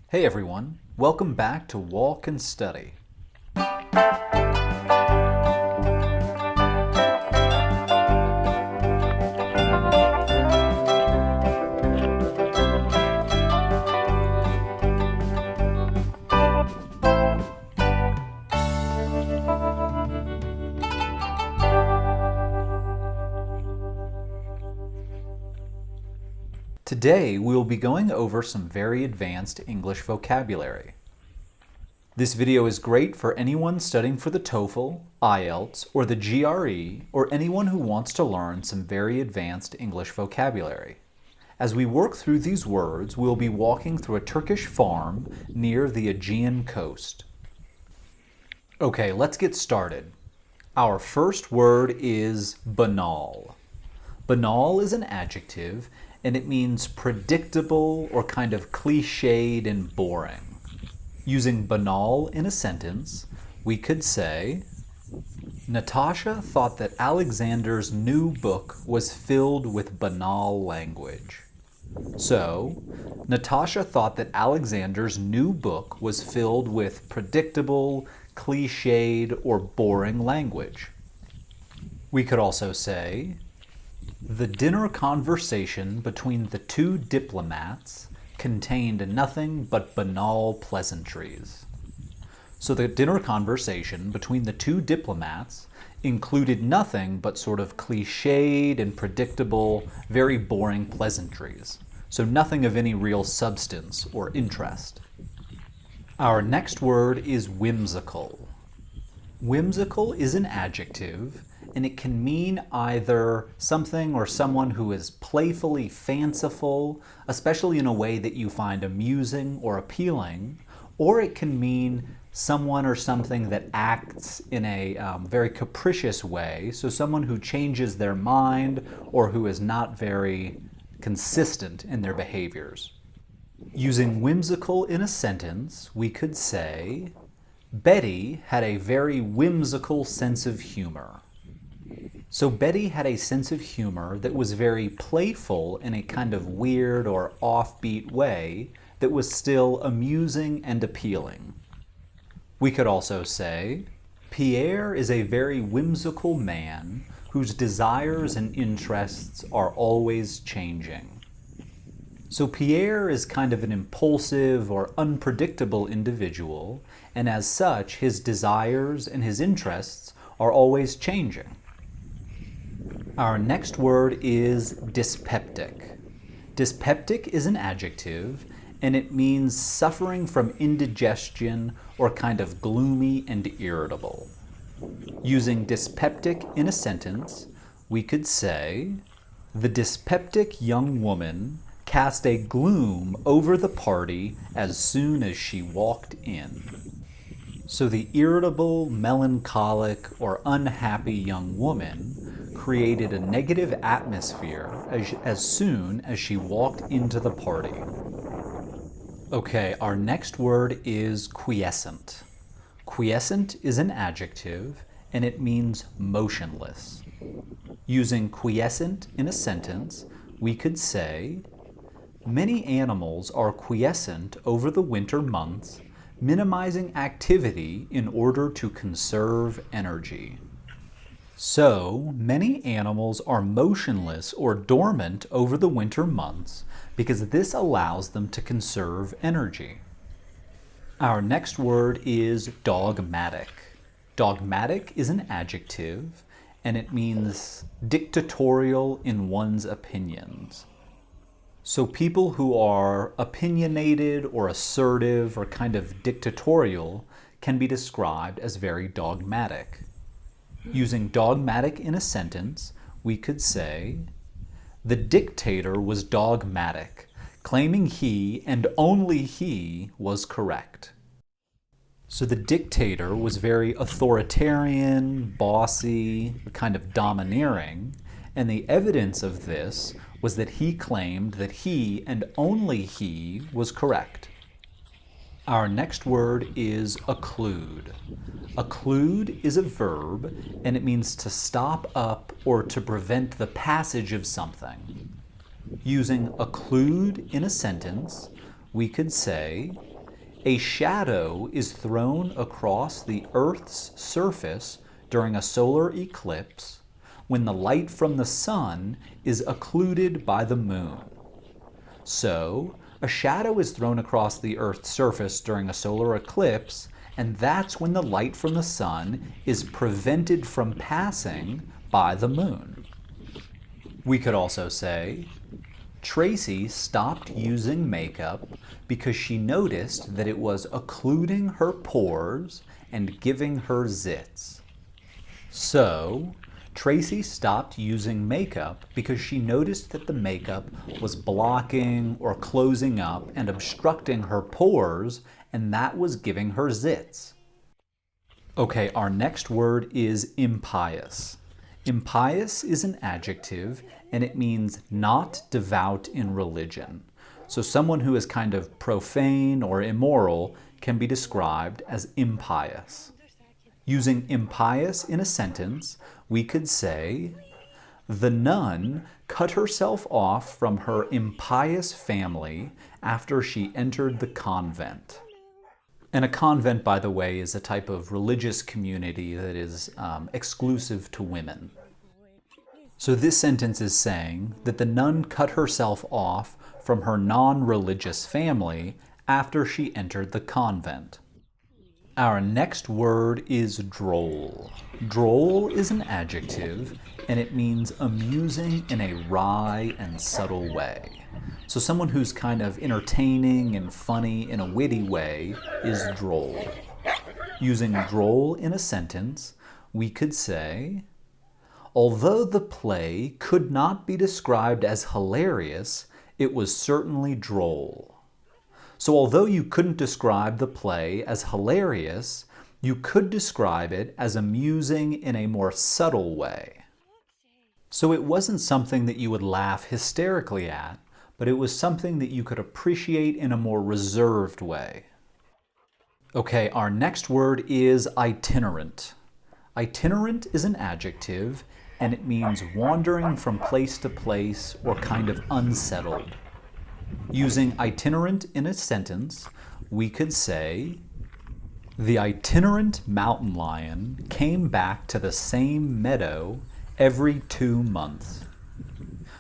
Hey everyone, welcome back to Walk and Study. Today we will be going over some very advanced English vocabulary. This video is great for anyone studying for the TOEFL, IELTS, or the GRE, or anyone who wants to learn some very advanced English vocabulary. As we work through these words, we will be walking through a Turkish farm near the Aegean coast. Okay, let's get started. Our first word is banal. Banal is an adjective, and it means predictable or kind of cliched and boring. Using banal in a sentence, we could say, Natasha thought that Alexander's new book was filled with banal language. So, Natasha thought that Alexander's new book was filled with predictable, cliched, or boring language. We could also say, the dinner conversation between the two diplomats contained nothing but banal pleasantries. So the dinner conversation between the two diplomats included nothing but sort of cliched and predictable, very boring pleasantries. So nothing of any real substance or interest. Our next word is whimsical. Whimsical is an adjective, and it can mean either something or someone who is playfully fanciful, especially in a way that you find amusing or appealing, or it can mean someone or something that acts in a very capricious way, so someone who changes their mind or who is not very consistent in their behaviors. Using whimsical in a sentence, we could say, Betty had a very whimsical sense of humor. So Betty had a sense of humor that was very playful in a kind of weird or offbeat way that was still amusing and appealing. We could also say, Pierre is a very whimsical man whose desires and interests are always changing. So Pierre is kind of an impulsive or unpredictable individual, and as such, his desires and his interests are always changing. Our next word is dyspeptic. Dyspeptic is an adjective, and it means suffering from indigestion or kind of gloomy and irritable. Using dyspeptic in a sentence, we could say, the dyspeptic young woman cast a gloom over the party as soon as she walked in. So the irritable, melancholic, or unhappy young woman created a negative atmosphere as soon as she walked into the party. Okay, our next word is quiescent. Quiescent is an adjective, and it means motionless. Using quiescent in a sentence, we could say, many animals are quiescent over the winter months, minimizing activity in order to conserve energy. So, many animals are motionless or dormant over the winter months because this allows them to conserve energy. Our next word is dogmatic. Dogmatic is an adjective, and it means dictatorial in one's opinions. So people who are opinionated or assertive or kind of dictatorial can be described as very dogmatic. Using dogmatic in a sentence, we could say, the dictator was dogmatic, claiming he and only he was correct. So the dictator was very authoritarian, bossy, kind of domineering, and the evidence of this was that he claimed that he and only he was correct. Our next word is occlude. Occlude is a verb, and it means to stop up or to prevent the passage of something. Using occlude in a sentence, we could say, A shadow is thrown across the Earth's surface during a solar eclipse when the light from the sun is occluded by the moon. So, a shadow is thrown across the Earth's surface during a solar eclipse, and that's when the light from the sun is prevented from passing by the moon. We could also say, Tracy stopped using makeup because she noticed that it was occluding her pores and giving her zits. So, Tracy stopped using makeup because she noticed that the makeup was blocking or closing up and obstructing her pores, and that was giving her zits. Okay, our next word is impious. Impious is an adjective, and it means not devout in religion. So someone who is kind of profane or immoral can be described as impious. Using impious in a sentence, we could say, the nun cut herself off from her impious family after she entered the convent. And a convent, by the way, is a type of religious community that is exclusive to women. So this sentence is saying that the nun cut herself off from her non-religious family after she entered the convent. Our next word is droll. Droll is an adjective, and it means amusing in a wry and subtle way. So someone who's kind of entertaining and funny in a witty way is droll. Using droll in a sentence, we could say, although the play could not be described as hilarious, it was certainly droll. So although you couldn't describe the play as hilarious, you could describe it as amusing in a more subtle way. So it wasn't something that you would laugh hysterically at, but it was something that you could appreciate in a more reserved way. Okay, our next word is itinerant. Itinerant is an adjective, and it means wandering from place to place or kind of unsettled. Using itinerant in a sentence, we could say, the itinerant mountain lion came back to the same meadow every 2 months.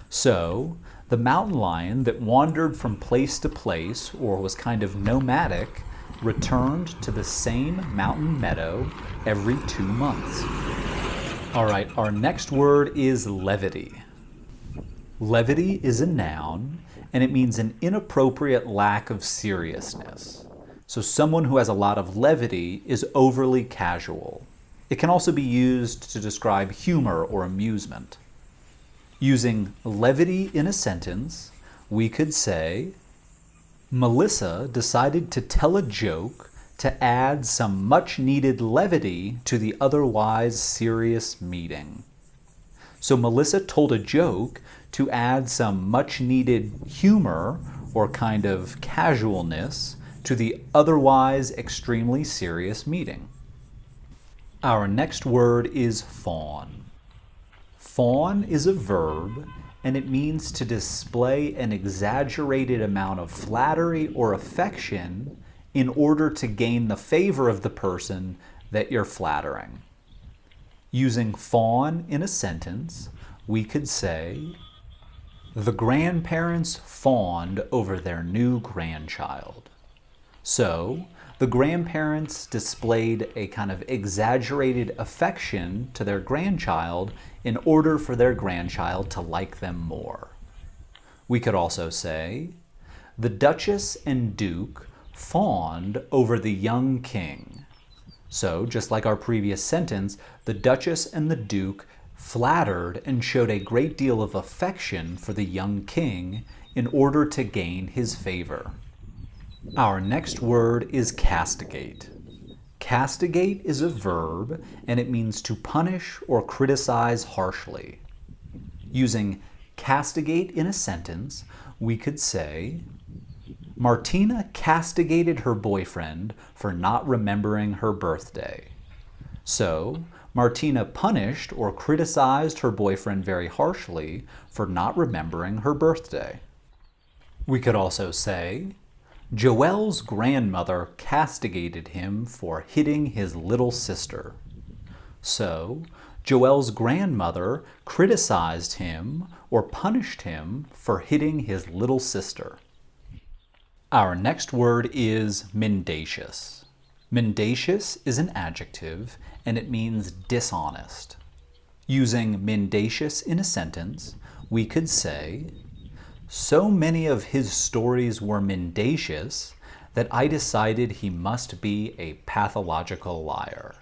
So, the mountain lion that wandered from place to place or was kind of nomadic returned to the same mountain meadow every 2 months. All right, our next word is levity. Levity is a noun, and it means an inappropriate lack of seriousness. So someone who has a lot of levity is overly casual. It can also be used to describe humor or amusement. Using levity in a sentence, we could say, Melissa decided to tell a joke to add some much-needed levity to the otherwise serious meeting. So Melissa told a joke to add some much-needed humor or kind of casualness to the otherwise extremely serious meeting. Our next word is fawn. Fawn is a verb, and it means to display an exaggerated amount of flattery or affection in order to gain the favor of the person that you're flattering. Using fawn in a sentence, we could say, the grandparents fawned over their new grandchild. So, the grandparents displayed a kind of exaggerated affection to their grandchild in order for their grandchild to like them more. We could also say, the Duchess and Duke fawned over the young king. So, just like our previous sentence, the Duchess and the Duke flattered and showed a great deal of affection for the young king in order to gain his favor. Our next word is castigate. Castigate is a verb, and it means to punish or criticize harshly. Using castigate in a sentence, we could say, Martina castigated her boyfriend for not remembering her birthday. So, Martina punished or criticized her boyfriend very harshly for not remembering her birthday. We could also say, Joel's grandmother castigated him for hitting his little sister. So, Joel's grandmother criticized him or punished him for hitting his little sister. Our next word is mendacious. Mendacious is an adjective and it means dishonest. Using mendacious in a sentence, we could say, "So many of his stories were mendacious that I decided he must be a pathological liar."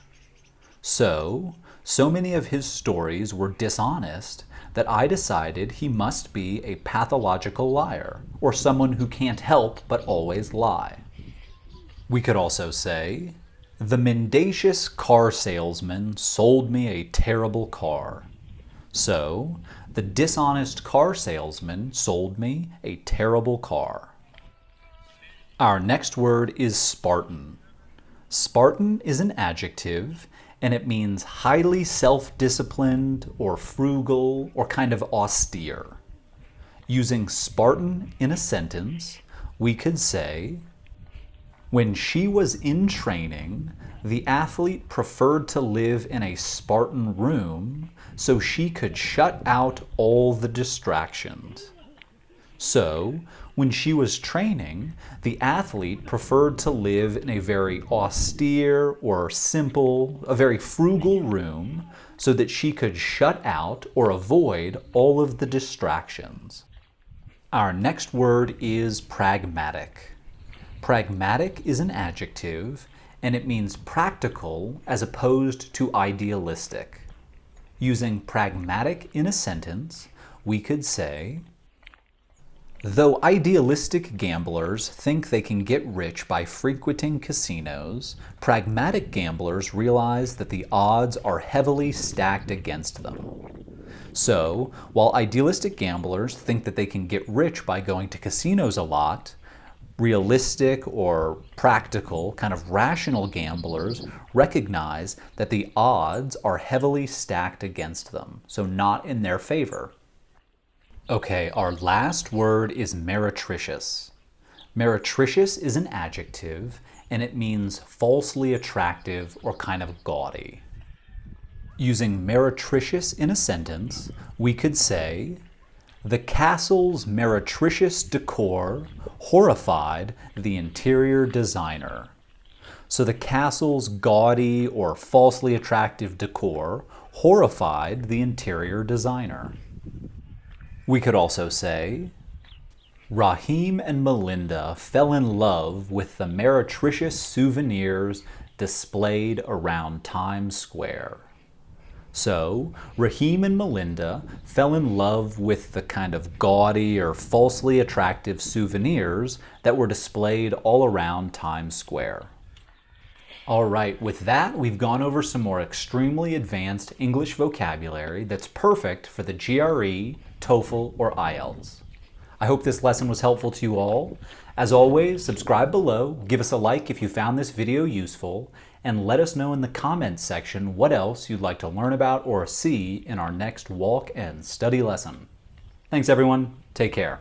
So many of his stories were dishonest that I decided he must be a pathological liar, or someone who can't help but always lie. We could also say, "The mendacious car salesman sold me a terrible car." So, the dishonest car salesman sold me a terrible car. Our next word is Spartan. Spartan is an adjective, and it means highly self-disciplined or frugal or kind of austere. Using Spartan in a sentence, we could say, "When she was in training, the athlete preferred to live in a Spartan room so she could shut out all the distractions." So, when she was training, the athlete preferred to live in a very austere or simple, a very frugal room so that she could shut out or avoid all of the distractions. Our next word is pragmatic. Pragmatic is an adjective and it means practical as opposed to idealistic. Using pragmatic in a sentence, we could say, "Though idealistic gamblers think they can get rich by frequenting casinos, pragmatic gamblers realize that the odds are heavily stacked against them." So, while idealistic gamblers think that they can get rich by going to casinos a lot, realistic or practical, kind of rational gamblers recognize that the odds are heavily stacked against them, so not in their favor. Okay, our last word is meretricious. Meretricious is an adjective, and it means falsely attractive or kind of gaudy. Using meretricious in a sentence, we could say, "The castle's meretricious decor horrified the interior designer." So the castle's gaudy or falsely attractive decor horrified the interior designer. We could also say, "Rahim and Melinda fell in love with the meretricious souvenirs displayed around Times Square." So, Rahim and Melinda fell in love with the kind of gaudy or falsely attractive souvenirs that were displayed all around Times Square. All right, with that, we've gone over some more extremely advanced English vocabulary that's perfect for the GRE, TOEFL, or IELTS. I hope this lesson was helpful to you all. As always, subscribe below, give us a like if you found this video useful, and let us know in the comments section what else you'd like to learn about or see in our next walk and study lesson. Thanks everyone, take care.